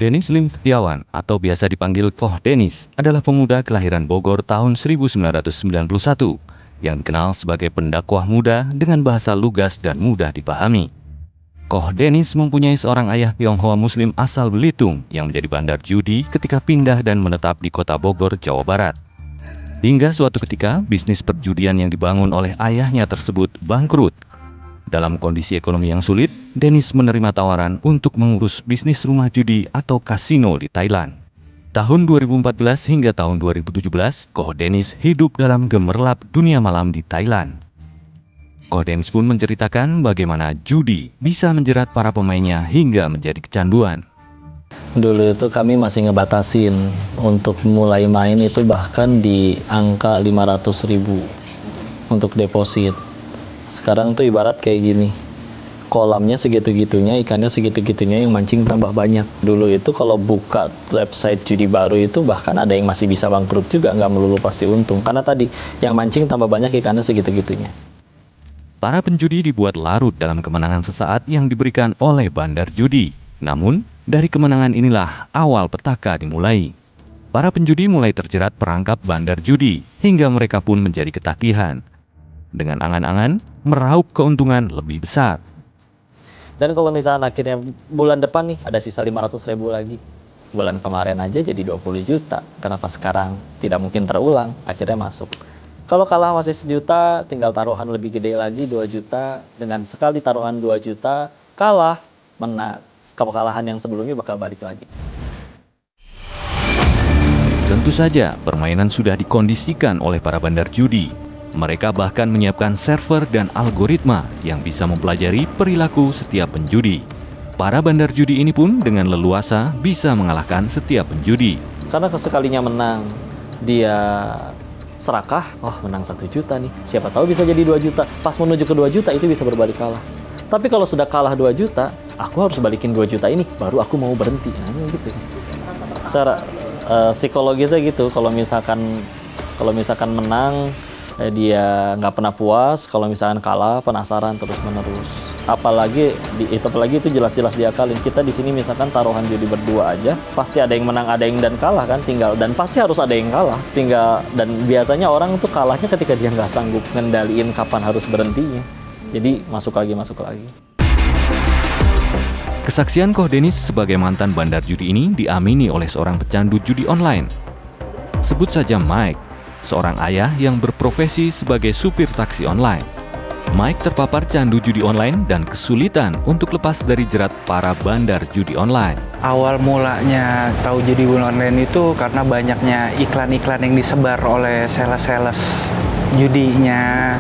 Denis Lim Setiawan atau biasa dipanggil Koh Denis adalah pemuda kelahiran Bogor tahun 1991 yang dikenal sebagai pendakwah muda dengan bahasa lugas dan mudah dipahami. Koh Denis mempunyai seorang ayah Tionghoa Muslim asal Belitung yang menjadi bandar judi ketika pindah dan menetap di kota Bogor, Jawa Barat. Hingga suatu ketika, bisnis perjudian yang dibangun oleh ayahnya tersebut bangkrut. Dalam kondisi ekonomi yang sulit, Denis menerima tawaran untuk mengurus bisnis rumah judi atau kasino di Thailand. Tahun 2014 hingga tahun 2017, Koh Denis hidup dalam gemerlap dunia malam di Thailand. Koh Denis pun menceritakan bagaimana judi bisa menjerat para pemainnya hingga menjadi kecanduan. Dulu itu kami masih ngebatasin untuk mulai main itu bahkan di angka 500.000 untuk deposit. Sekarang tuh ibarat kayak gini, kolamnya segitu-gitunya, ikannya segitu-gitunya, yang mancing tambah banyak. Dulu itu kalau buka website judi baru itu bahkan ada yang masih bisa bangkrut juga, nggak melulu pasti untung. Karena tadi, yang mancing tambah banyak, ikannya segitu-gitunya. Para penjudi dibuat larut dalam kemenangan sesaat yang diberikan oleh bandar judi. Namun, dari kemenangan inilah awal petaka dimulai. Para penjudi mulai terjerat perangkap bandar judi, hingga mereka pun menjadi ketagihan. Dengan angan-angan meraup keuntungan lebih besar. Dan kalau misalnya akhirnya bulan depan nih ada sisa 500.000 lagi, bulan kemarin aja jadi 20 juta. Kenapa sekarang tidak mungkin terulang? Akhirnya masuk. Kalau kalah masih 1 juta, tinggal taruhan lebih gede lagi 2 juta. Dengan sekali taruhan 2 juta, kalah, menang. Kekalahan yang sebelumnya bakal balik lagi. Tentu saja permainan sudah dikondisikan oleh para bandar judi. Mereka bahkan menyiapkan server dan algoritma yang bisa mempelajari perilaku setiap penjudi. Para bandar judi ini pun dengan leluasa bisa mengalahkan setiap penjudi. Karena sekalinya menang, dia serakah, oh menang 1 juta nih, siapa tahu bisa jadi 2 juta. Pas menuju ke 2 juta itu bisa berbalik kalah. Tapi kalau sudah kalah 2 juta, aku harus balikin 2 juta ini, baru aku mau berhenti. Nah gitu. Secara psikologisnya gitu, kalau misalkan menang, dia nggak pernah puas, kalau misalkan kalah penasaran terus menerus. Apalagi itu jelas-jelas diakalin. Kita di sini misalkan taruhan judi berdua aja, pasti ada yang menang, ada yang dan kalah kan, dan pasti harus ada yang kalah. Dan biasanya orang tuh kalahnya ketika dia nggak sanggup ngendaliin kapan harus berhentinya. Jadi masuk lagi. Kesaksian Koh Denis sebagai mantan bandar judi ini diamini oleh seorang pecandu judi online. Sebut saja Mike, seorang ayah yang berprofesi sebagai supir taksi online. Mike terpapar candu judi online dan kesulitan untuk lepas dari jerat para bandar judi online. Awal mulanya tahu judi online itu karena banyaknya iklan-iklan yang disebar oleh sales-sales judinya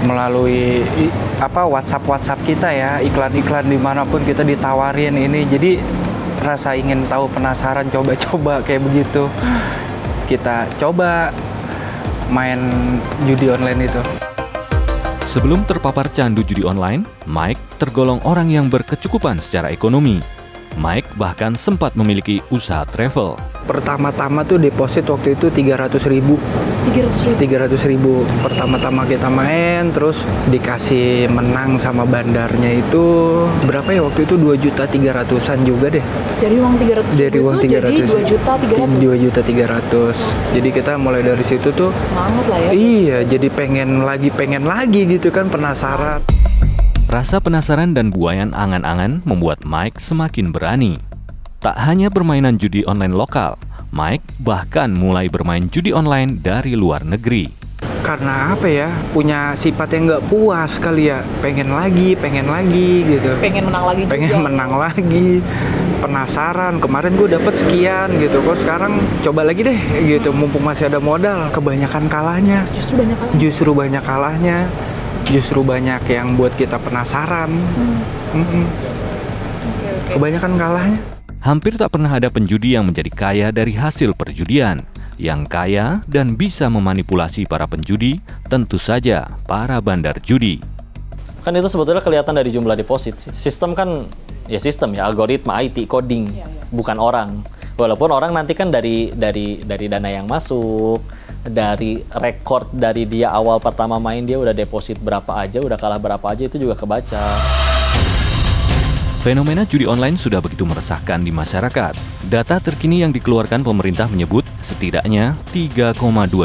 melalui WhatsApp kita ya, iklan-iklan dimanapun kita ditawarin ini. Jadi rasa ingin tahu, penasaran, coba-coba kayak begitu. Kita coba main judi online itu. Sebelum terpapar candu judi online, Mike tergolong orang yang berkecukupan secara ekonomi. Mike bahkan sempat memiliki usaha travel. Pertama-tama tuh deposit waktu itu 300.000. 300.000 pertama-tama kita main, terus dikasih menang sama bandarnya itu berapa ya waktu itu, 2.300.000-an juga deh. Dari uang 300.000 dari uang 300, 2.300.000. Jadi kita mulai dari situ tuh semangat lah ya. Iya, jadi pengen lagi gitu kan, penasaran. Rasa penasaran dan buayan angan-angan membuat Mike semakin berani. Tak hanya permainan judi online lokal, Mike bahkan mulai bermain judi online dari luar negeri. Karena apa ya, punya sifat yang nggak puas kali ya, pengen lagi gitu. Pengen menang lagi juga. Pengen menang lagi, penasaran. Kemarin gue dapet sekian gitu, kok sekarang coba lagi deh gitu, mumpung masih ada modal. Kebanyakan kalahnya. Justru banyak kalahnya. Justru banyak yang buat kita penasaran. Kebanyakan kalahnya. Hampir tak pernah ada penjudi yang menjadi kaya dari hasil perjudian. Yang kaya dan bisa memanipulasi para penjudi tentu saja para bandar judi. Kan itu sebetulnya kelihatan dari jumlah deposit sih. Sistem kan ya algoritma IT coding, bukan orang. Walaupun orang nanti kan dari dana yang masuk, dari rekor dari dia awal pertama main dia udah deposit berapa aja, udah kalah berapa aja, itu juga kebaca. Fenomena judi online sudah begitu meresahkan di masyarakat. Data terkini yang dikeluarkan pemerintah menyebut setidaknya 3,2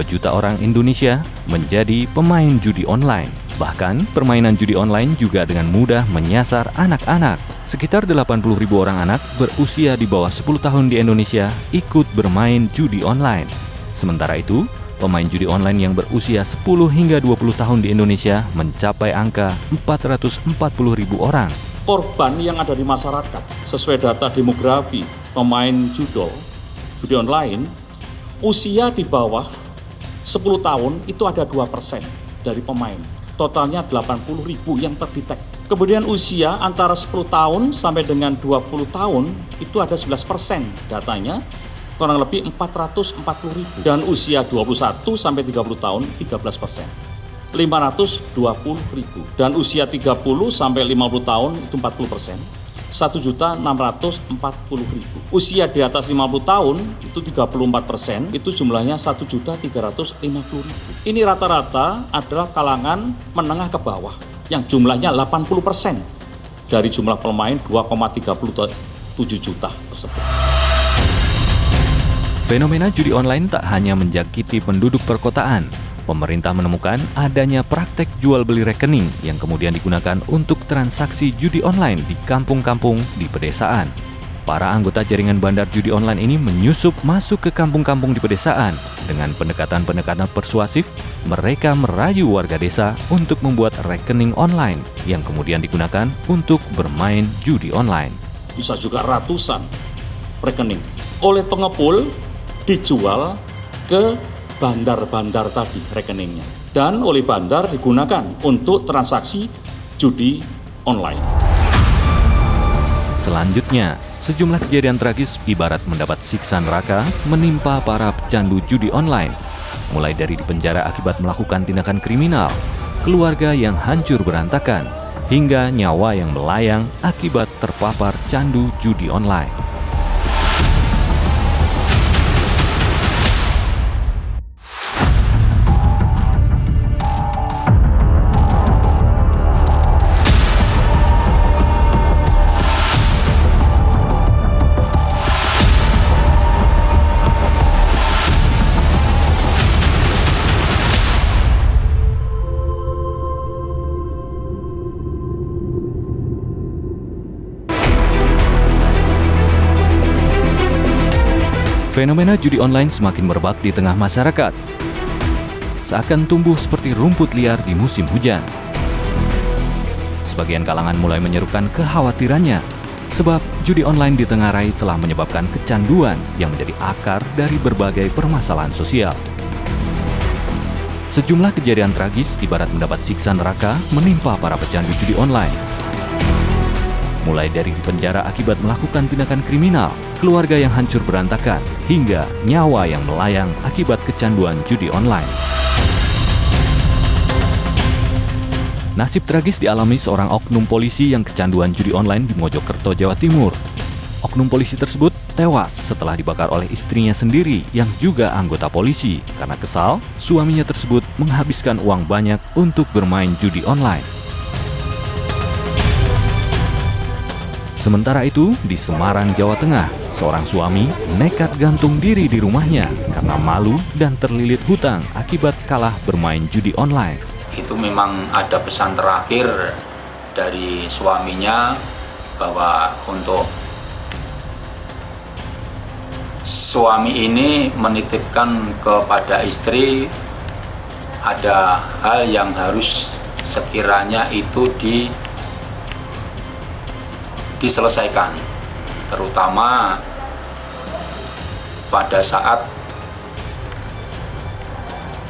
juta orang Indonesia menjadi pemain judi online. Bahkan, permainan judi online juga dengan mudah menyasar anak-anak. Sekitar 80.000 orang anak berusia di bawah 10 tahun di Indonesia ikut bermain judi online. Sementara itu, pemain judi online yang berusia 10 hingga 20 tahun di Indonesia mencapai angka 440.000 orang. Korban yang ada di masyarakat sesuai data demografi pemain judi online, usia di bawah 10 tahun itu ada 2% dari pemain. Totalnya 80.000 yang terdetek. Kemudian usia antara 10 tahun sampai dengan 20 tahun itu ada 11% datanya, kurang lebih 440.000. Dan usia 21 sampai 30 tahun 13%. 520.000. Dan usia 30 sampai 50 tahun itu 40%. 1.640.000. Usia di atas 50 tahun itu 34%, itu jumlahnya 1.350.000. Ini rata-rata adalah kalangan menengah ke bawah yang jumlahnya 80% dari jumlah pemain 2,37 juta tersebut. Fenomena judi online tak hanya menjangkiti penduduk perkotaan. Pemerintah menemukan adanya praktek jual beli rekening yang kemudian digunakan untuk transaksi judi online di kampung-kampung di pedesaan. Para anggota jaringan bandar judi online ini menyusup masuk ke kampung-kampung di pedesaan. Dengan pendekatan-pendekatan persuasif, mereka merayu warga desa untuk membuat rekening online yang kemudian digunakan untuk bermain judi online. Bisa juga ratusan rekening oleh pengepul dijual ke bandar-bandar tadi rekeningnya, dan oleh bandar digunakan untuk transaksi judi online. Selanjutnya, sejumlah kejadian tragis ibarat mendapat siksa neraka menimpa para pecandu judi online. Mulai dari dipenjara akibat melakukan tindakan kriminal, keluarga yang hancur berantakan, hingga nyawa yang melayang akibat terpapar candu judi online. Fenomena judi online semakin merebak di tengah masyarakat, seakan tumbuh seperti rumput liar di musim hujan. Sebagian kalangan mulai menyerukan kekhawatirannya, sebab judi online ditengarai telah menyebabkan kecanduan yang menjadi akar dari berbagai permasalahan sosial. Sejumlah kejadian tragis ibarat mendapat siksa neraka menimpa para pecandu judi online. Mulai dari dipenjara akibat melakukan tindakan kriminal, keluarga yang hancur berantakan, hingga nyawa yang melayang akibat kecanduan judi online. Nasib tragis dialami seorang oknum polisi yang kecanduan judi online di Mojokerto, Jawa Timur. Oknum polisi tersebut tewas setelah dibakar oleh istrinya sendiri yang juga anggota polisi karena kesal suaminya tersebut menghabiskan uang banyak untuk bermain judi online. Sementara itu, di Semarang, Jawa Tengah, seorang suami nekat gantung diri di rumahnya karena malu dan terlilit hutang akibat kalah bermain judi online. Itu memang ada pesan terakhir dari suaminya bahwa untuk suami ini menitipkan kepada istri ada hal yang harus sekiranya itu diselesaikan, terutama pada saat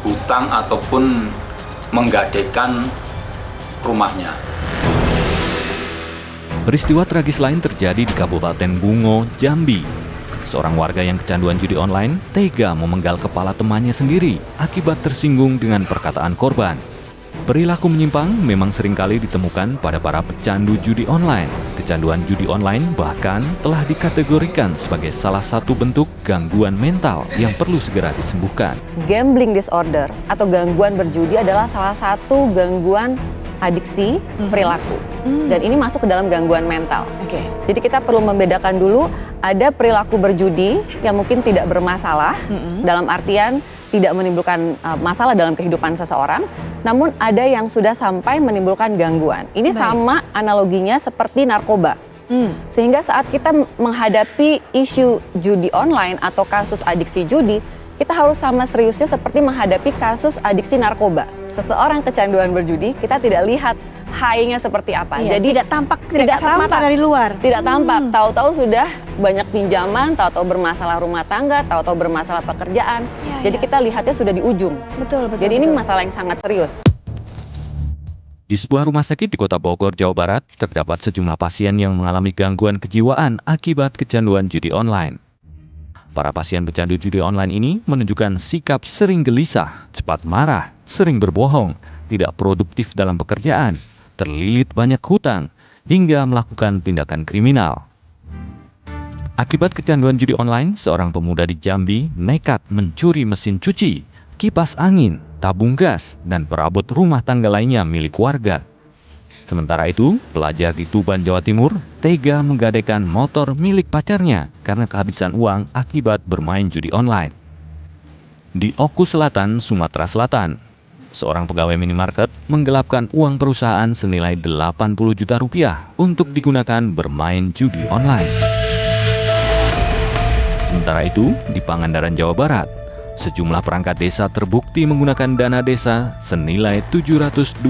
hutang ataupun menggadaikan rumahnya. Peristiwa tragis lain terjadi di Kabupaten Bungo, Jambi. Seorang warga yang kecanduan judi online tega memenggal kepala temannya sendiri akibat tersinggung dengan perkataan korban. Perilaku menyimpang memang seringkali ditemukan pada para pecandu judi online. Kecanduan judi online bahkan telah dikategorikan sebagai salah satu bentuk gangguan mental yang perlu segera disembuhkan. Gambling disorder atau gangguan berjudi adalah salah satu gangguan adiksi perilaku. Dan ini masuk ke dalam gangguan mental. Oke. Jadi kita perlu membedakan dulu, ada perilaku berjudi yang mungkin tidak bermasalah, dalam artian tidak menimbulkan masalah dalam kehidupan seseorang, namun ada yang sudah sampai menimbulkan gangguan. Ini sama analoginya seperti narkoba. Sehingga saat kita menghadapi isu judi online atau kasus adiksi judi, kita harus sama seriusnya seperti menghadapi kasus adiksi narkoba. Seseorang kecanduan berjudi, kita tidak lihat high-nya seperti apa. Iya, Jadi tidak tampak, tidak kasat mata dari luar. Tidak tampak, tahu-tahu sudah banyak pinjaman, tahu-tahu bermasalah rumah tangga, tahu-tahu bermasalah pekerjaan. Ya, Jadi ya. kita lihatnya sudah di ujung. Betul. Jadi ini masalah yang sangat serius. Di sebuah rumah sakit di Kota Bogor, Jawa Barat, terdapat sejumlah pasien yang mengalami gangguan kejiwaan akibat kecanduan judi online. Para pasien pecandu judi online ini menunjukkan sikap sering gelisah, cepat marah, sering berbohong, tidak produktif dalam pekerjaan, terlilit banyak hutang, hingga melakukan tindakan kriminal. Akibat kecanduan judi online, seorang pemuda di Jambi nekat mencuri mesin cuci, kipas angin, tabung gas, dan perabot rumah tangga lainnya milik warga. Sementara itu, pelajar di Tuban, Jawa Timur, tega menggadaikan motor milik pacarnya karena kehabisan uang akibat bermain judi online. Di Oku Selatan, Sumatera Selatan, seorang pegawai minimarket menggelapkan uang perusahaan senilai 80 juta rupiah untuk digunakan bermain judi online. Sementara itu, di Pangandaran, Jawa Barat, sejumlah perangkat desa terbukti menggunakan dana desa senilai 725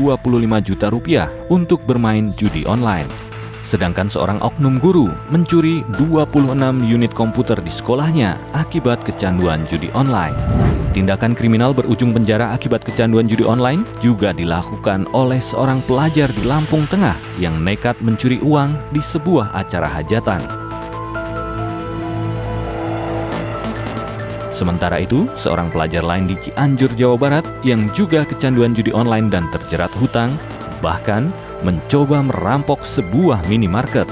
juta rupiah untuk bermain judi online. Sedangkan seorang oknum guru mencuri 26 unit komputer di sekolahnya akibat kecanduan judi online. Tindakan kriminal berujung penjara akibat kecanduan judi online juga dilakukan oleh seorang pelajar di Lampung Tengah yang nekat mencuri uang di sebuah acara hajatan. Sementara itu, seorang pelajar lain di Cianjur, Jawa Barat yang juga kecanduan judi online dan terjerat hutang, bahkan mencoba merampok sebuah minimarket.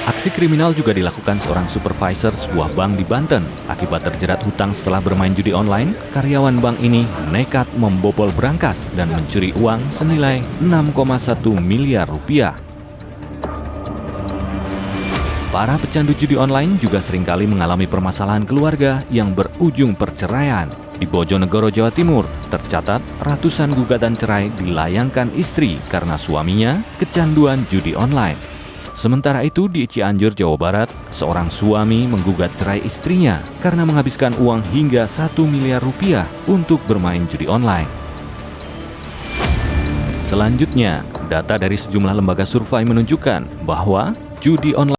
Aksi kriminal juga dilakukan seorang supervisor sebuah bank di Banten. Akibat terjerat hutang setelah bermain judi online, karyawan bank ini nekat membobol brankas dan mencuri uang senilai 6,1 miliar rupiah. Para pecandu judi online juga seringkali mengalami permasalahan keluarga yang berujung perceraian. Di Bojonegoro, Jawa Timur, tercatat ratusan gugatan cerai dilayangkan istri karena suaminya kecanduan judi online. Sementara itu di Cianjur, Jawa Barat, seorang suami menggugat cerai istrinya karena menghabiskan uang hingga 1 miliar rupiah untuk bermain judi online. Selanjutnya, data dari sejumlah lembaga survei menunjukkan bahwa judi online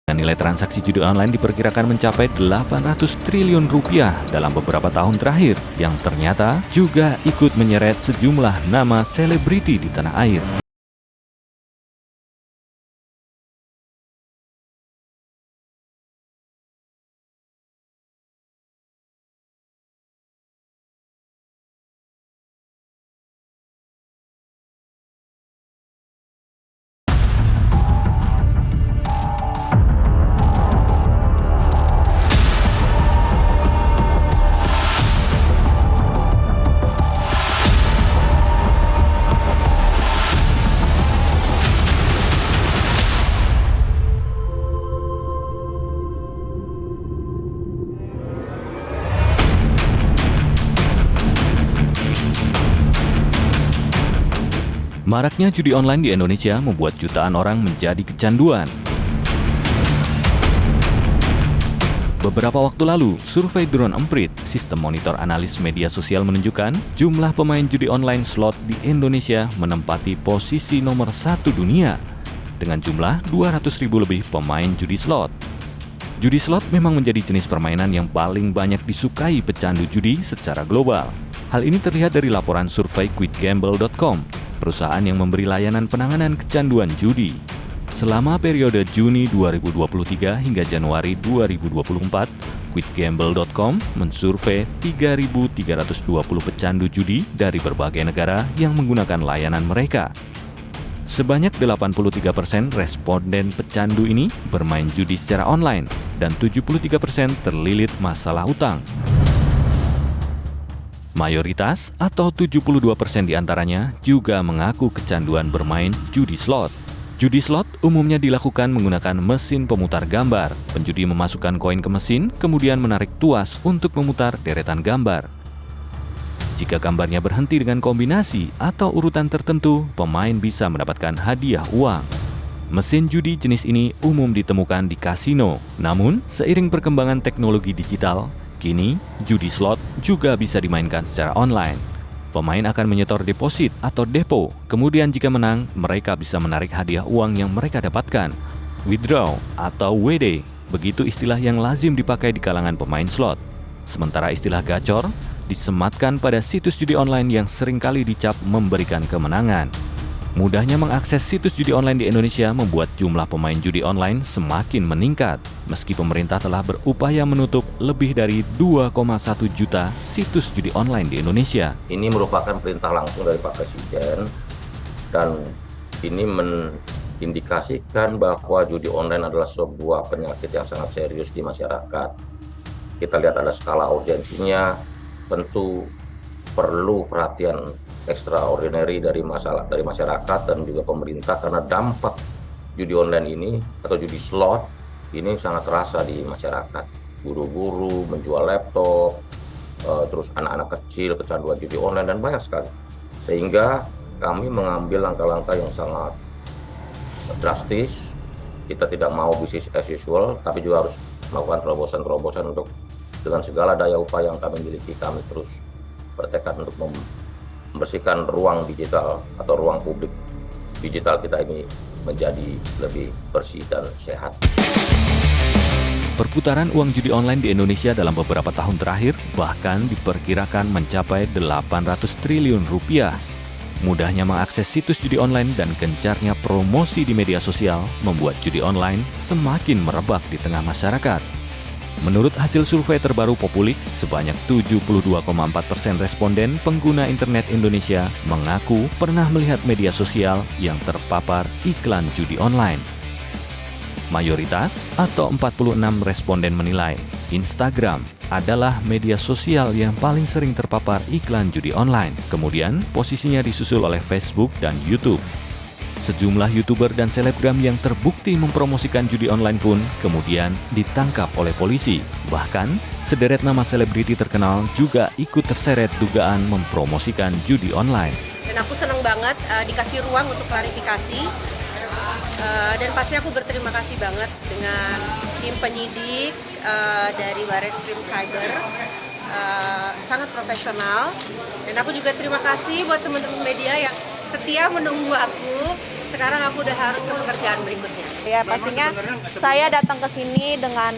nilai transaksi judi online diperkirakan mencapai 800 triliun rupiah dalam beberapa tahun terakhir, yang ternyata juga ikut menyeret sejumlah nama selebriti di tanah air. Maraknya judi online di Indonesia membuat jutaan orang menjadi kecanduan. Beberapa waktu lalu, survei Drone Emprit, sistem monitor analis media sosial menunjukkan jumlah pemain judi online slot di Indonesia menempati posisi nomor 1 dunia dengan jumlah 200.000 lebih pemain judi slot. Judi slot memang menjadi jenis permainan yang paling banyak disukai pecandu judi secara global. Hal ini terlihat dari laporan survei quitgamble.com, perusahaan yang memberi layanan penanganan kecanduan judi. Selama periode Juni 2023 hingga Januari 2024, Quitgamble.com mensurvei 3.320 pecandu judi dari berbagai negara yang menggunakan layanan mereka. Sebanyak 83% responden pecandu ini bermain judi secara online dan 73% terlilit masalah utang. Mayoritas atau 72% diantaranya juga mengaku kecanduan bermain judi slot. Judi slot umumnya dilakukan menggunakan mesin pemutar gambar. Penjudi memasukkan koin ke mesin, kemudian menarik tuas untuk memutar deretan gambar. Jika gambarnya berhenti dengan kombinasi atau urutan tertentu, pemain bisa mendapatkan hadiah uang. Mesin judi jenis ini umum ditemukan di kasino. Namun, seiring perkembangan teknologi digital, kini judi slot juga bisa dimainkan secara online. Pemain akan menyetor deposit atau depo, kemudian jika menang, mereka bisa menarik hadiah uang yang mereka dapatkan. Withdraw atau WD, begitu istilah yang lazim dipakai di kalangan pemain slot. Sementara istilah gacor disematkan pada situs judi online yang seringkali dicap memberikan kemenangan. Mudahnya mengakses situs judi online di Indonesia membuat jumlah pemain judi online semakin meningkat, meski pemerintah telah berupaya menutup lebih dari 2,1 juta situs judi online di Indonesia. Ini merupakan perintah langsung dari Pak Presiden dan ini mengindikasikan bahwa judi online adalah sebuah penyakit yang sangat serius di masyarakat. Kita lihat ada skala urgensinya, tentu perlu perhatian extraordinary dari masyarakat dan juga pemerintah karena dampak judi online ini atau judi slot ini sangat terasa di masyarakat. Guru-guru menjual laptop, terus anak-anak kecil kecanduan judi online dan banyak sekali. Sehingga kami mengambil langkah-langkah yang sangat drastis. Kita tidak mau bisnis as usual, tapi juga harus melakukan terobosan-terobosan untuk dengan segala daya upaya yang kami miliki, kami terus bertekad untuk membersihkan ruang digital atau ruang publik digital kita ini menjadi lebih bersih dan sehat. Perputaran uang judi online di Indonesia dalam beberapa tahun terakhir bahkan diperkirakan mencapai 800 triliun rupiah. Mudahnya mengakses situs judi online dan gencarnya promosi di media sosial membuat judi online semakin merebak di tengah masyarakat. Menurut hasil survei terbaru Populik, sebanyak 72,4% responden pengguna internet Indonesia mengaku pernah melihat media sosial yang terpapar iklan judi online. Mayoritas atau 46 responden menilai Instagram adalah media sosial yang paling sering terpapar iklan judi online. Kemudian posisinya disusul oleh Facebook dan YouTube. Sejumlah YouTuber dan selebgram yang terbukti mempromosikan judi online pun kemudian ditangkap oleh polisi. Bahkan, sederet nama selebriti terkenal juga ikut terseret dugaan mempromosikan judi online. Dan aku senang banget dikasih ruang untuk klarifikasi. Dan pasti aku berterima kasih banget dengan tim penyidik dari Barreskrim Cyber. Sangat profesional. Dan aku juga terima kasih buat teman-teman media yang setia menunggu aku. Sekarang aku udah harus ke pekerjaan berikutnya. Ya pastinya saya datang ke sini dengan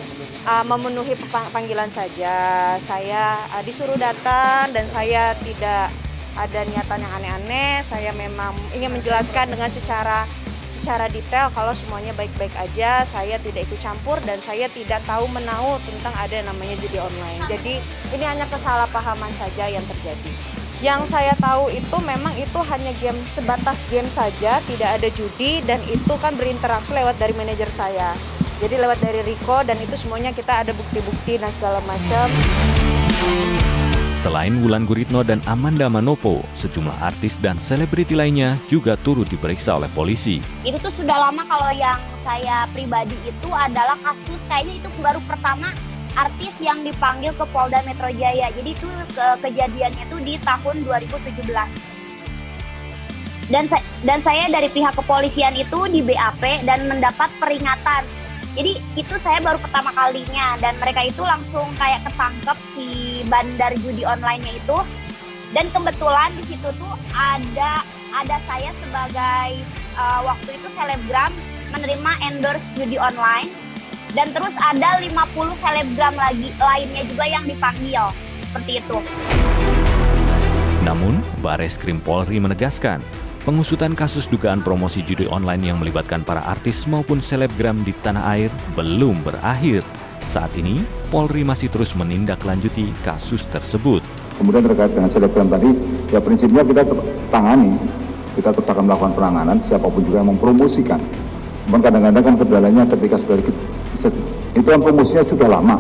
memenuhi panggilan saja. Saya disuruh datang dan saya tidak ada niatan yang aneh-aneh. Saya memang ingin menjelaskan dengan secara detail kalau semuanya baik-baik aja. Saya tidak ikut campur dan saya tidak tahu menahu tentang ada namanya judi online. Jadi ini hanya kesalahpahaman saja yang terjadi. Yang saya tahu itu memang itu hanya game, sebatas game saja, tidak ada judi dan itu kan berinteraksi lewat dari manajer saya. Jadi lewat dari Riko dan itu semuanya kita ada bukti-bukti dan segala macam. Selain Wulan Guritno dan Amanda Manopo, sejumlah artis dan selebriti lainnya juga turut diperiksa oleh polisi. Itu tuh sudah lama, kalau yang saya pribadi itu adalah kasus kayaknya itu baru pertama artis yang dipanggil ke Polda Metro Jaya. Jadi itu kejadiannya itu di tahun 2017. Dan saya dari pihak kepolisian itu di BAP dan mendapat peringatan. Jadi itu saya baru pertama kalinya dan mereka itu langsung kayak ketangkep si bandar judi online-nya itu. Dan kebetulan di situ tuh ada saya sebagai waktu itu selebgram menerima endorse judi online. Dan terus ada 50 selebgram lainnya juga yang dipanggil, seperti itu. Namun, Barreskrim Polri menegaskan, pengusutan kasus dugaan promosi judi online yang melibatkan para artis maupun selebgram di tanah air belum berakhir. Saat ini, Polri masih terus menindaklanjuti kasus tersebut. Kemudian terkait dengan selebgram tadi, ya prinsipnya kita tangani, kita terus akan melakukan penanganan siapapun juga yang mempromosikan. Memang kadang-kadang kan kendalanya ketika sudah itu kan promosinya sudah lama,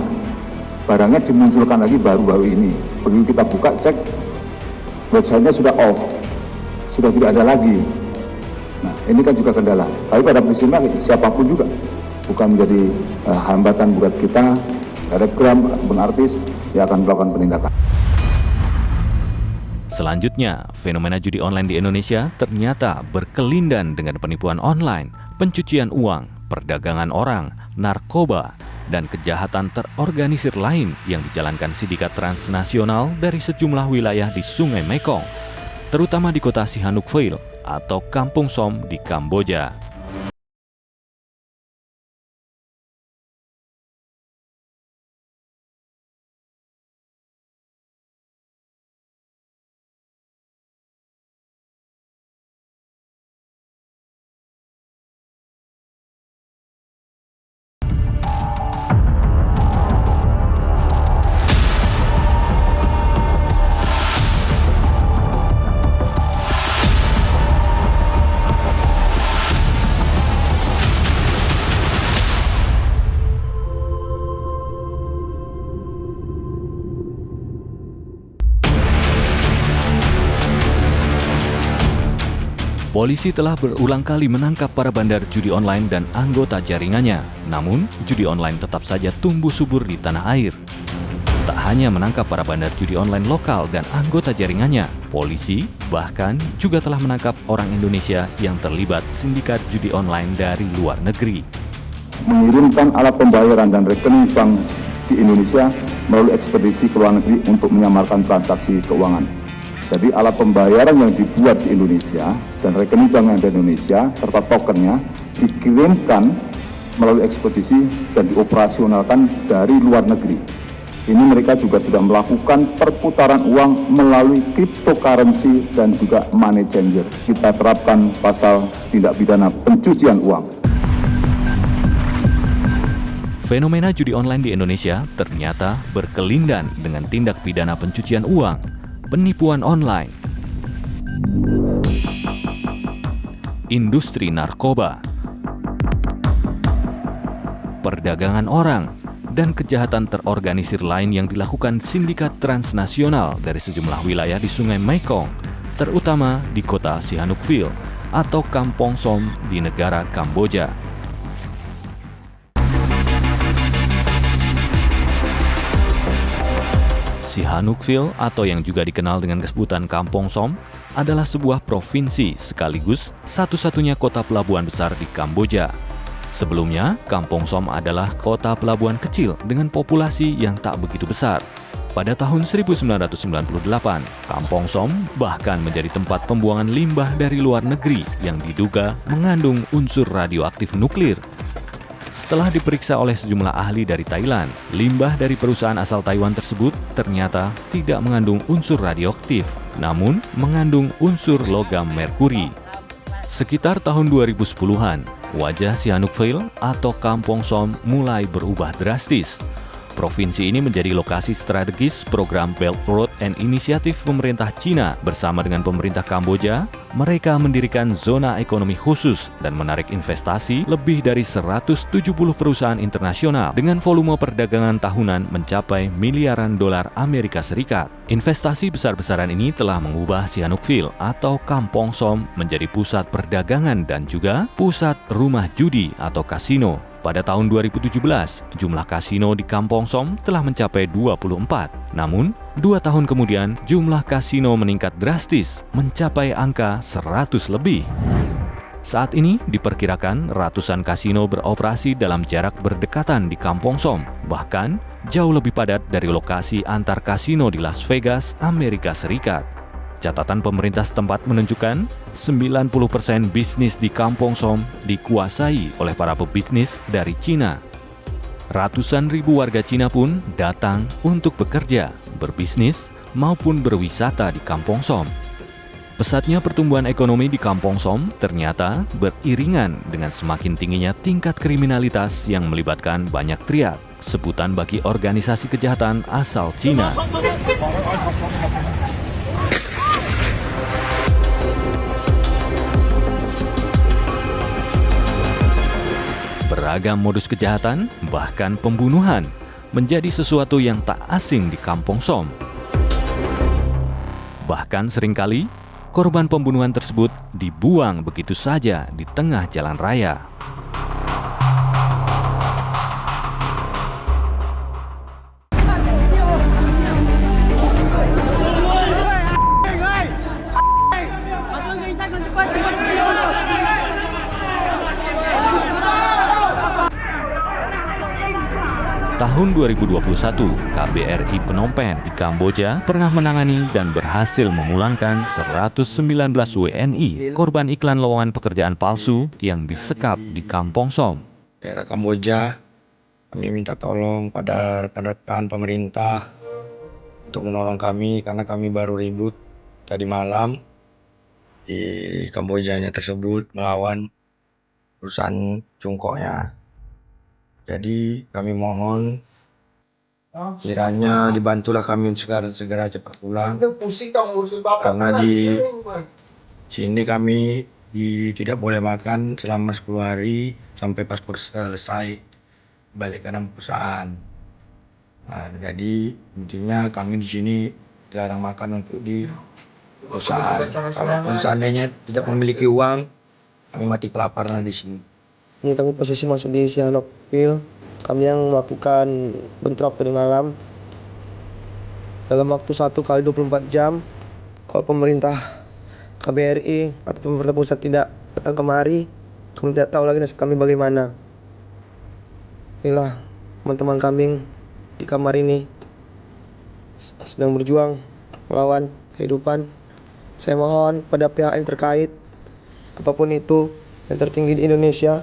barangnya dimunculkan lagi baru-baru ini. Begitu kita buka cek, websitenya sudah off, sudah tidak ada lagi. Nah ini kan juga kendala. Tapi pada prinsipnya siapapun juga bukan menjadi hambatan buat kita, selebgram, akun artis, yang akan melakukan penindakan. Selanjutnya, fenomena judi online di Indonesia ternyata berkelindan dengan penipuan online, pencucian uang, perdagangan orang, narkoba, dan kejahatan terorganisir lain yang dijalankan sindikat transnasional dari sejumlah wilayah di Sungai Mekong, terutama di kota Sihanoukville atau Kampung Som di Kamboja. Polisi telah berulang kali menangkap para bandar judi online dan anggota jaringannya. Namun, judi online tetap saja tumbuh subur di tanah air. Tak hanya menangkap para bandar judi online lokal dan anggota jaringannya, polisi bahkan juga telah menangkap orang Indonesia yang terlibat sindikat judi online dari luar negeri. Mengirimkan alat pembayaran dan rekening bank di Indonesia melalui ekspedisi ke luar negeri untuk menyamarkan transaksi keuangan. Jadi alat pembayaran yang dibuat di Indonesia dan rekening bank yang di Indonesia serta tokennya dikirimkan melalui ekspedisi dan dioperasionalkan dari luar negeri. Ini mereka juga sudah melakukan perputaran uang melalui cryptocurrency dan juga money changer. Kita terapkan pasal tindak pidana pencucian uang. Fenomena judi online di Indonesia ternyata berkelindan dengan tindak pidana pencucian uang, penipuan online, industri narkoba, perdagangan orang, dan kejahatan terorganisir lain yang dilakukan sindikat transnasional dari sejumlah wilayah di Sungai Mekong, terutama di kota Sihanoukville atau Kampong Som di negara Kamboja. Sihanoukville atau yang juga dikenal dengan sebutan Kampong Som adalah sebuah provinsi sekaligus satu-satunya kota pelabuhan besar di Kamboja. Sebelumnya, Kampong Som adalah kota pelabuhan kecil dengan populasi yang tak begitu besar. Pada tahun 1998, Kampong Som bahkan menjadi tempat pembuangan limbah dari luar negeri yang diduga mengandung unsur radioaktif nuklir. Setelah diperiksa oleh sejumlah ahli dari Thailand, limbah dari perusahaan asal Taiwan tersebut ternyata tidak mengandung unsur radioaktif, namun mengandung unsur logam merkuri. Sekitar tahun 2010-an, wajah Sihanoukville atau Kampong Som mulai berubah drastis. Provinsi ini menjadi lokasi strategis program Belt Road and Initiative pemerintah Cina bersama dengan pemerintah Kamboja. Mereka mendirikan zona ekonomi khusus dan menarik investasi lebih dari 170 perusahaan internasional dengan volume perdagangan tahunan mencapai miliaran dolar Amerika Serikat. Investasi besar-besaran ini telah mengubah Sihanoukville atau Kampong Som menjadi pusat perdagangan dan juga pusat rumah judi atau kasino. Pada tahun 2017, jumlah kasino di Kampong Som telah mencapai 24. Namun, 2 tahun kemudian, jumlah kasino meningkat drastis, mencapai angka 100 lebih. Saat ini, diperkirakan ratusan kasino beroperasi dalam jarak berdekatan di Kampong Som, bahkan jauh lebih padat dari lokasi antar kasino di Las Vegas, Amerika Serikat. Catatan pemerintah setempat menunjukkan 90% bisnis di Kampong Som dikuasai oleh para pebisnis dari Cina. Ratusan ribu warga Cina pun datang untuk bekerja, berbisnis, maupun berwisata di Kampong Som. Pesatnya pertumbuhan ekonomi di Kampong Som ternyata beriringan dengan semakin tingginya tingkat kriminalitas yang melibatkan banyak triad. sebutan bagi organisasi kejahatan asal Cina. Beragam modus kejahatan, bahkan pembunuhan, menjadi sesuatu yang tak asing di Kampong Som. Bahkan seringkali, korban pembunuhan tersebut dibuang begitu saja di tengah jalan raya. Tahun 2021, KBRI Phnom Penh di Kamboja pernah menangani dan berhasil memulangkan 119 WNI korban iklan lowongan pekerjaan palsu yang disekap di Kampong Som. Daerah Kamboja, kami minta tolong pada rekan-rekan pemerintah untuk menolong kami karena kami baru ribut tadi malam di Kambojanya tersebut melawan perusahaan cungkoknya. Jadi kami mohon kiranya dibantulah kami segera cepat pulang karena di sini kami tidak boleh makan selama 10 hari sampai paspor selesai balik ke perusahaan. Nah, jadi intinya kami di sini dilarang makan untuk di perusahaan. Kalau seandainya tidak memiliki uang, kami mati kelaparan di sini. Ini kami posisi masuk di Sihanoukville. Kami yang melakukan bentrok tadi malam. Dalam waktu 1 kali 24 jam, kalau pemerintah KBRI atau pemerintah pusat tidak datang kemari, kami tidak tahu lagi nasib kami bagaimana. Inilah teman-teman kami di kamar ini sedang berjuang melawan kehidupan. Saya mohon pada pihak yang terkait, apapun itu yang tertinggi di Indonesia,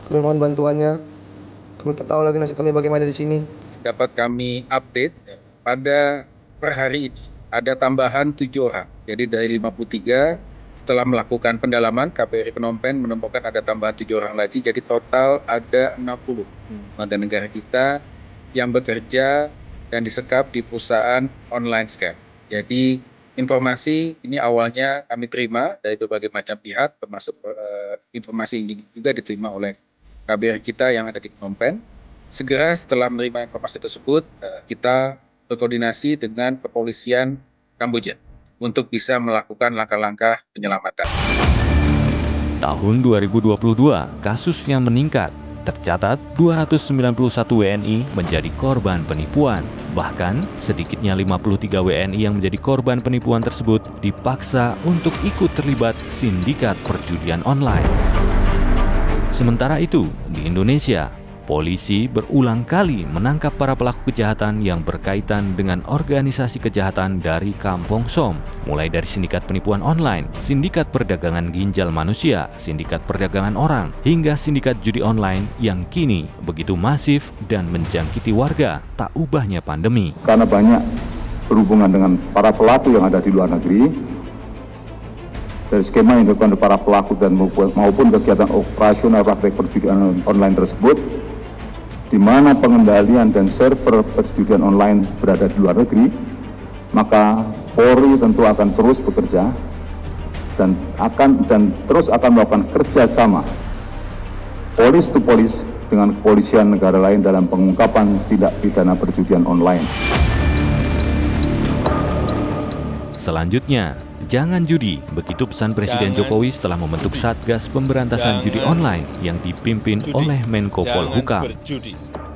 kami mohon bantuannya. Kami tak tahu lagi nasib kami bagaimana di sini. Dapat kami update pada per hari ini ada tambahan 7 orang. Jadi dari 53 setelah melakukan pendalaman KBRI Phnom Penh menemukan ada tambahan 7 orang lagi. Jadi total ada 60 warga negara kita yang bekerja dan disekap di perusahaan online scam. Jadi informasi ini awalnya kami terima dari berbagai macam pihak, termasuk informasi ini juga diterima oleh KBRI kita yang ada di Phnom Penh. Segera setelah menerima informasi tersebut, kita berkoordinasi dengan kepolisian Kamboja untuk bisa melakukan langkah-langkah penyelamatan. Tahun 2022, kasus yang meningkat. Tercatat 291 WNI menjadi korban penipuan. Bahkan, sedikitnya 53 WNI yang menjadi korban penipuan tersebut dipaksa untuk ikut terlibat sindikat perjudian online. Sementara itu, di Indonesia, polisi berulang kali menangkap para pelaku kejahatan yang berkaitan dengan organisasi kejahatan dari Kampong Som, mulai dari sindikat penipuan online, sindikat perdagangan ginjal manusia, sindikat perdagangan orang, hingga sindikat judi online yang kini begitu masif dan menjangkiti warga tak ubahnya pandemi. Karena banyak berhubungan dengan para pelaku yang ada di luar negeri, dari skema yang dilakukan oleh para pelaku dan maupun kegiatan operasional praktek perjudian online tersebut, di mana pengendalian dan server perjudian online berada di luar negeri, maka Polri tentu akan terus bekerja dan terus akan melakukan kerjasama polis to polis dengan kepolisian negara lain dalam pengungkapan tindak pidana perjudian online. Selanjutnya, jangan judi, begitu pesan Presiden Jokowi setelah membentuk Satgas Pemberantasan Judi Online yang dipimpin oleh Menko Polhukam.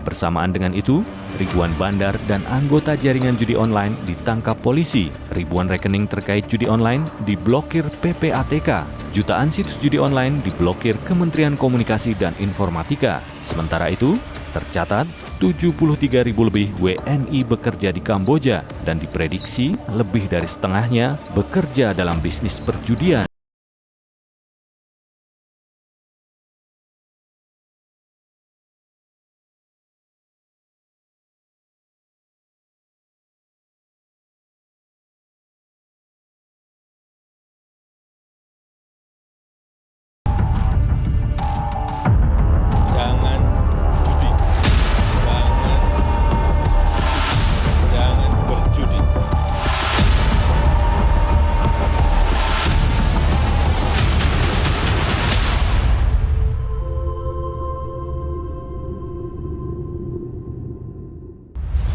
Bersamaan dengan itu, ribuan bandar dan anggota jaringan judi online ditangkap polisi. Ribuan rekening terkait judi online diblokir PPATK. Jutaan situs judi online diblokir Kementerian Komunikasi dan Informatika. Sementara itu, tercatat 73.000 lebih WNI bekerja di Kamboja dan diprediksi lebih dari setengahnya bekerja dalam bisnis perjudian.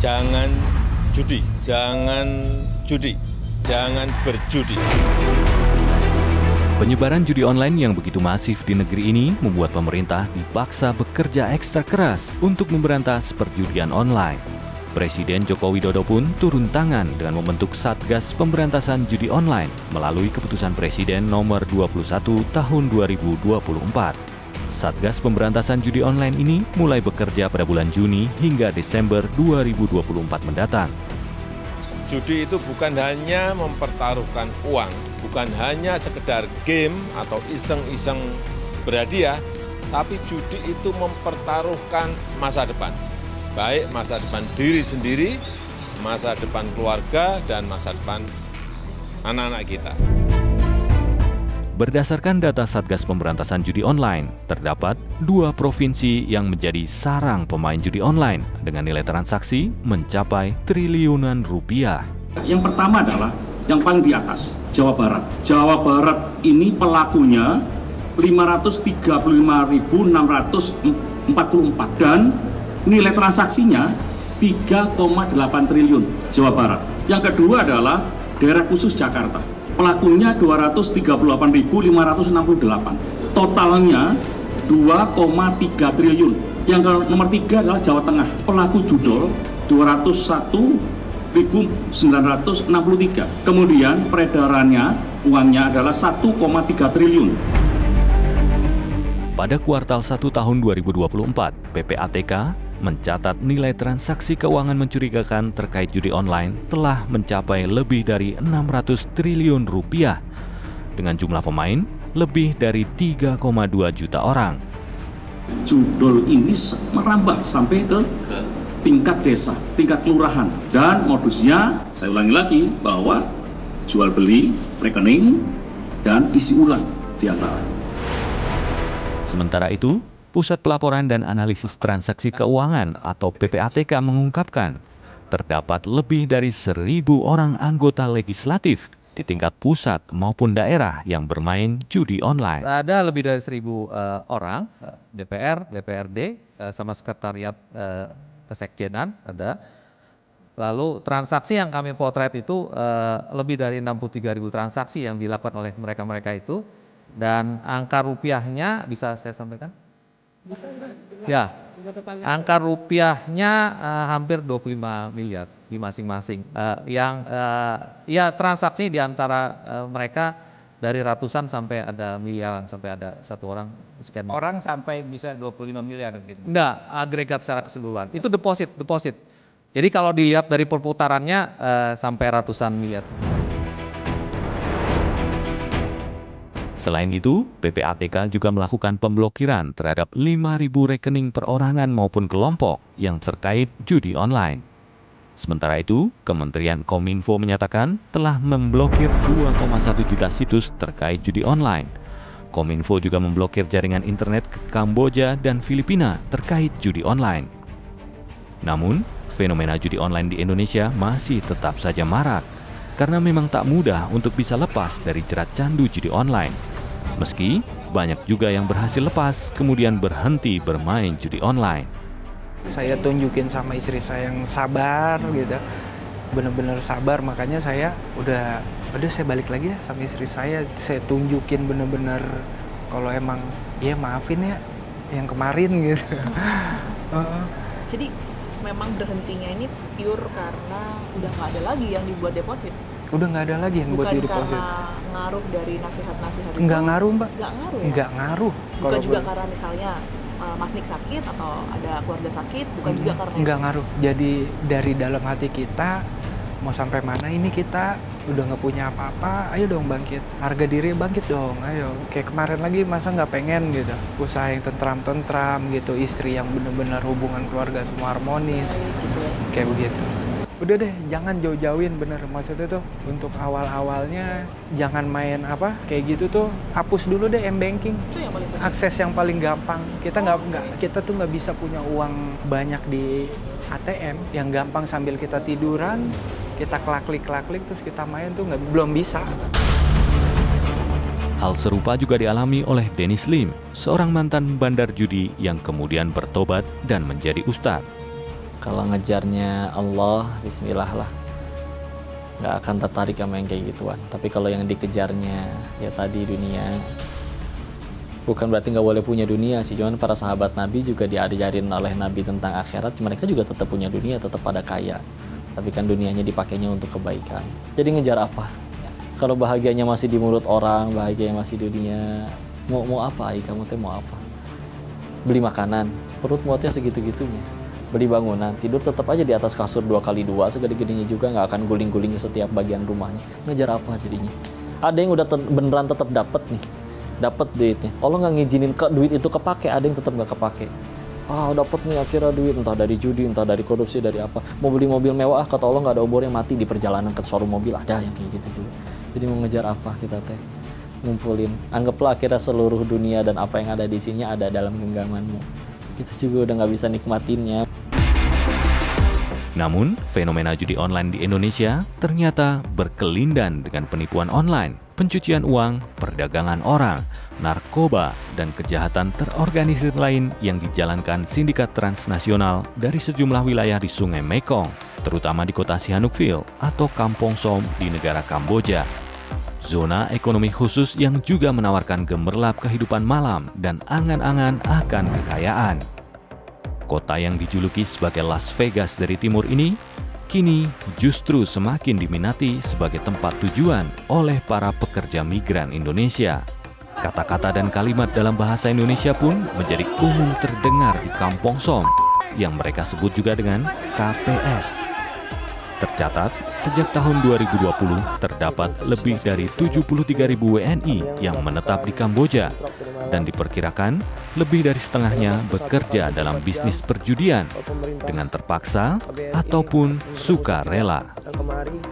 jangan judi, jangan berjudi. Penyebaran judi online yang begitu masif di negeri ini membuat pemerintah dipaksa bekerja ekstra keras untuk memberantas perjudian online. Presiden Joko Widodo pun turun tangan dengan membentuk Satgas Pemberantasan Judi Online melalui keputusan Presiden nomor 21 tahun 2024. Satgas Pemberantasan Judi Online ini mulai bekerja pada bulan Juni hingga Desember 2024 mendatang. Judi itu bukan hanya mempertaruhkan uang, bukan hanya sekedar game atau iseng-iseng berhadiah, tapi judi itu mempertaruhkan masa depan. Baik masa depan diri sendiri, masa depan keluarga, dan masa depan anak-anak kita. Berdasarkan data Satgas Pemberantasan Judi Online, terdapat 2 provinsi yang menjadi sarang pemain judi online dengan nilai transaksi mencapai triliunan rupiah. Yang pertama adalah yang paling di atas, Jawa Barat. Jawa Barat ini pelakunya 535.644 dan nilai transaksinya 3,8 triliun Jawa Barat. Yang kedua adalah daerah khusus Jakarta. Pelakunya 234.568. Totalnya 2,3 triliun. Yang nomor 3 adalah Jawa Tengah. Pelaku judol 201.963. Kemudian peredarannya uangnya adalah 1,3 triliun. Pada kuartal 1 tahun 2024, PPATK mencatat nilai transaksi keuangan mencurigakan terkait judi online telah mencapai lebih dari 600 triliun rupiah dengan jumlah pemain lebih dari 3,2 juta orang. Judol ini merambah sampai ke tingkat desa, tingkat kelurahan, dan modusnya, saya ulangi lagi, bahwa jual beli, rekening, dan isi ulang di antara. Sementara itu, Pusat Pelaporan dan Analisis Transaksi Keuangan atau PPATK mengungkapkan terdapat lebih dari 1.000 orang anggota legislatif di tingkat pusat maupun daerah yang bermain judi online. Ada lebih dari 1.000 orang, DPR, DPRD, sama sekretariat kesekjenan ada. Lalu transaksi yang kami potret itu lebih dari 63.000 transaksi yang dilakukan oleh mereka-mereka itu. Dan angka rupiahnya bisa saya sampaikan? Ya, angka rupiahnya hampir 25 miliar di masing-masing. Ya transaksi di antara mereka dari ratusan sampai ada miliaran, sampai ada satu orang sekian. Orang sampai bisa 25 miliar gitu? Enggak, agregat secara keseluruhan. Itu deposit. Jadi kalau dilihat dari perputarannya sampai ratusan miliar. Selain itu, PPATK juga melakukan pemblokiran terhadap 5.000 rekening perorangan maupun kelompok yang terkait judi online. Sementara itu, Kementerian Kominfo menyatakan telah memblokir 2,1 juta situs terkait judi online. Kominfo juga memblokir jaringan internet ke Kamboja dan Filipina terkait judi online. Namun, fenomena judi online di Indonesia masih tetap saja marak, karena memang tak mudah untuk bisa lepas dari jerat candu judi online. Meski banyak juga yang berhasil lepas kemudian berhenti bermain judi online. Saya tunjukin sama istri saya yang sabar gitu, bener-bener sabar, makanya saya udah saya balik lagi ya sama istri saya tunjukin bener-bener kalau emang ya maafin ya yang kemarin gitu. Jadi memang berhentinya ini pure karena udah nggak ada lagi yang dibuat deposit. Udah nggak ada lagi yang buat di deposit. Bukan karena ngaruh dari nasihat-nasihat itu? Nggak ngaruh, Mbak. Nggak ngaruh ya? Nggak ngaruh. Bukan juga karena misalnya Mas Nik sakit atau ada keluarga sakit, bukan juga karena nggak ngaruh. Jadi dari dalam hati kita, mau sampai mana ini kita udah nggak punya apa-apa, ayo dong bangkit. Harga diri bangkit dong, ayo. Kayak kemarin lagi masa nggak pengen gitu. Usaha yang tentram-tentram gitu, istri yang bener-bener hubungan keluarga semua harmonis, gitu. Kayak begitu. Udah deh, jangan jauh-jauhin bener. Maksudnya tuh untuk awal-awalnya jangan main kayak gitu tuh, hapus dulu deh m-banking. Itu yang paling penting. Akses yang paling gampang. Kita tuh nggak bisa punya uang banyak di ATM yang gampang sambil kita tiduran, kita klik terus kita main tuh belum bisa. Hal serupa juga dialami oleh Dennis Lim, seorang mantan bandar judi yang kemudian bertobat dan menjadi ustadz. Kalau ngejarnya Allah, bismillah lah. Nggak akan tertarik sama yang kayak gituan. Tapi kalau yang dikejarnya ya tadi dunia, bukan berarti nggak boleh punya dunia sih. Cuman para sahabat Nabi juga diajarin oleh Nabi tentang akhirat. Mereka juga tetap punya dunia, tetap pada kaya. Tapi kan dunianya dipakainya untuk kebaikan. Jadi ngejar apa? Kalau bahagianya masih di mulut orang, bahagianya masih dunia, mau apa? Kamu teh mau apa? Beli makanan, perut muatnya segitu-gitunya. Beli bangunan, tidur tetap aja di atas kasur 2x2, segede-gedenya juga, nggak akan guling-guling setiap bagian rumahnya. Ngejar apa jadinya? Ada yang udah beneran tetap dapat nih, dapat duitnya. Allah nggak ngizinin duit itu kepake, ada yang tetap nggak kepake. Dapat nih akhirnya duit, entah dari judi, entah dari korupsi, dari apa. Mau beli mobil mewah, kata Allah nggak ada obornya, mati di perjalanan ke showroom mobil. Ada yang kayak gitu juga. Jadi mau ngejar apa kita teh? Ngumpulin. Anggaplah akhirnya seluruh dunia dan apa yang ada di sini ada dalam genggamanmu. Kita juga udah nggak bisa nikmatinnya. Namun, fenomena judi online di Indonesia ternyata berkelindan dengan penipuan online, pencucian uang, perdagangan orang, narkoba, dan kejahatan terorganisir lain yang dijalankan sindikat transnasional dari sejumlah wilayah di Sungai Mekong, terutama di kota Sihanoukville atau Kampong Som di negara Kamboja. Zona ekonomi khusus yang juga menawarkan gemerlap kehidupan malam dan angan-angan akan kekayaan. Kota yang dijuluki sebagai Las Vegas dari timur ini, kini justru semakin diminati sebagai tempat tujuan oleh para pekerja migran Indonesia. Kata-kata dan kalimat dalam bahasa Indonesia pun menjadi umum terdengar di Kampong Som, yang mereka sebut juga dengan KPS. Tercatat, sejak tahun 2020 terdapat lebih dari 73.000 WNI yang menetap di Kamboja, dan diperkirakan lebih dari setengahnya bekerja dalam bisnis perjudian dengan terpaksa ataupun sukarela. Kemari